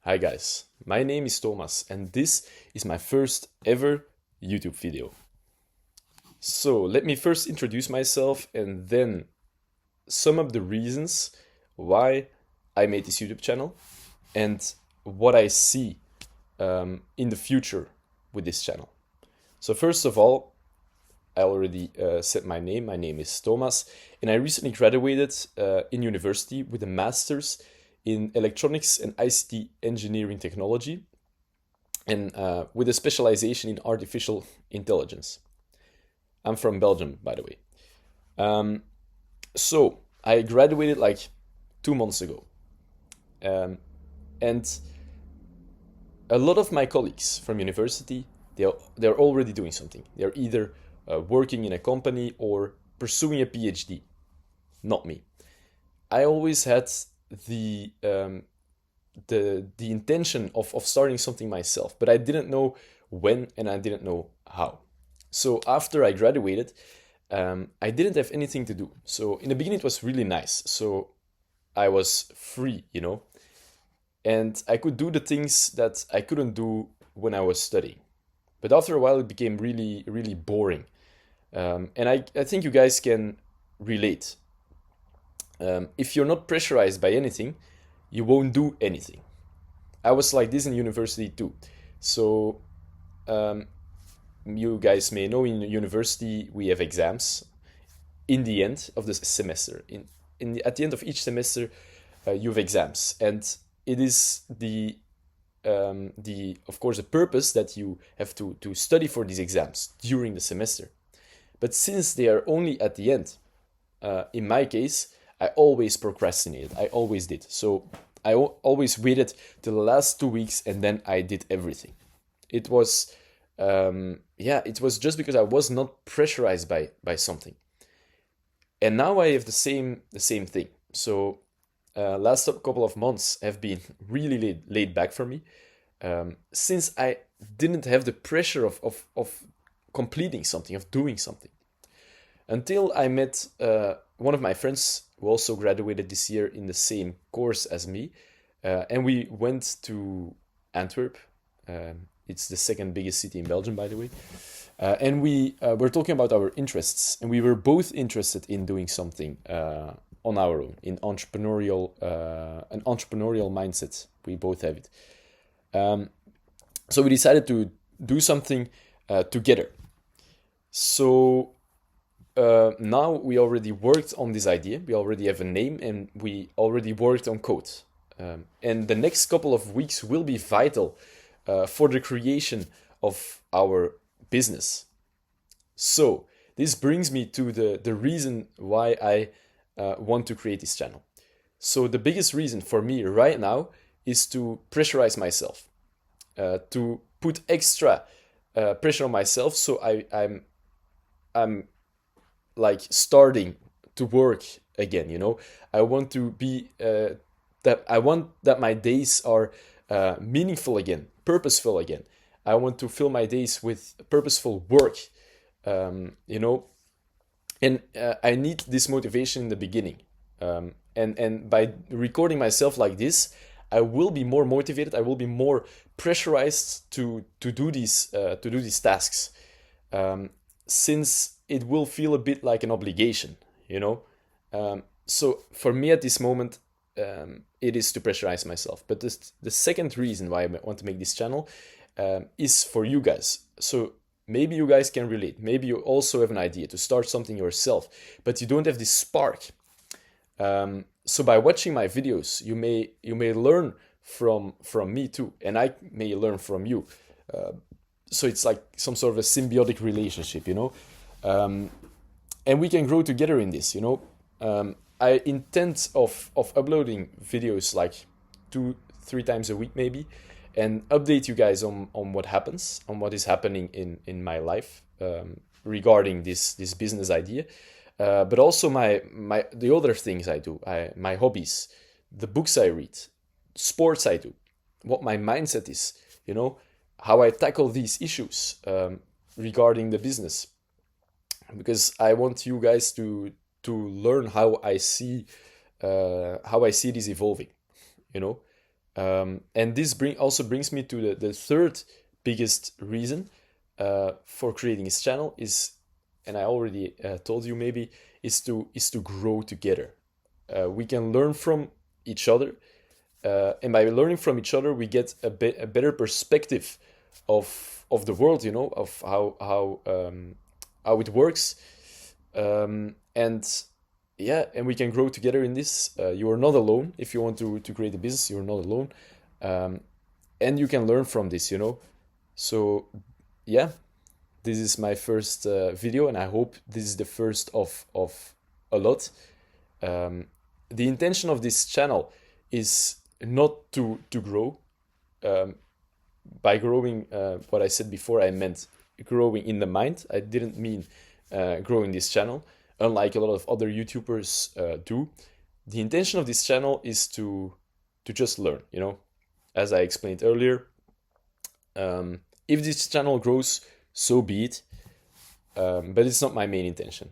Hi guys, my name is Thomas and this is my first ever YouTube video. So let me first introduce myself and then sum up the reasons why I made this YouTube channel and what I see in the future with this channel. So first of all, I already said my name. My name is Thomas and I recently graduated in university with a master's in electronics and ICT engineering technology and with a specialization in artificial intelligence. I'm from Belgium, by the way. Um, so I graduated like 2 months ago, and a lot of my colleagues from university they're already doing something. They're either working in a company or pursuing a PhD. Not me. I always had the um, the intention of starting something myself, but I didn't know when and I didn't know how. So after I graduated, I didn't have anything to do. So in the beginning, it was really nice. So I was free, and I could do the things that I couldn't do when I was studying. But after a while, it became really, really boring. And I think you guys can relate. If you're not pressurized by anything, you won't do anything. I was like this in university too. So um, you guys may know in university we have exams in the end of the semester. At the end of each semester, you have exams, and it is the of course the purpose that you have to study for these exams during the semester. But since they are only at the end, in my case, I always procrastinated. I always did. So I always waited till the last 2 weeks and then I did everything. It was, yeah, it was just because I was not pressurized by something. And now I have the same thing. So last couple of months have been really laid back for me, since I didn't have the pressure of completing something, of doing something. Until I met one of my friends who also graduated this year in the same course as me, and we went to Antwerp. It's the second biggest city in Belgium, by the way. And we were talking about our interests, and we were both interested in doing something on our own, in an entrepreneurial mindset. We both have it. So we decided to do something together. So now we already worked on this idea. We already have a name, and we already worked on code. And the next couple of weeks will be vital for the creation of our business. So this brings me to the reason why I want to create this channel. So the biggest reason for me right now is to pressurize myself, to put extra pressure on myself. So I'm like starting to work again. I want to be that I want that my days are meaningful again, purposeful again. I want to fill my days with purposeful work. You know, and I need this motivation in the beginning. And by recording myself like this, I will be more motivated. I will be more pressurized to do these tasks, since it will feel a bit like an obligation. So for me at this moment, it is to pressurize myself. But the second reason why I want to make this channel is for you guys. So maybe you guys can relate. Maybe you also have an idea to start something yourself, but you don't have this spark. So by watching my videos, you may learn from me too, and I may learn from you. So it's like some sort of a symbiotic relationship. And we can grow together in this. I intend of uploading videos like 2-3 times a week maybe, and update you guys on what happens, on what is happening in my life, regarding this business idea, but also the other things I do, my hobbies, the books I read, sports I do, what my mindset is, how I tackle these issues regarding the business, because I want you guys to learn how I see this evolving. you know And this also brings me to the third biggest reason for creating this channel is, and I already told you maybe, is to grow together. We can learn from each other, and by learning from each other, we get a better perspective of the world, of how it works, and yeah, and we can grow together in this. You are not alone if you want to create a business. You are not alone, and you can learn from this. So yeah, this is my first video, and I hope this is the first of a lot. The intention of this channel is not to grow. By growing, what I said before, I meant growing in the mind. I didn't mean growing this channel, unlike a lot of other YouTubers do. The intention of this channel is to just learn, as I explained earlier. If this channel grows, so be it. But it's not my main intention.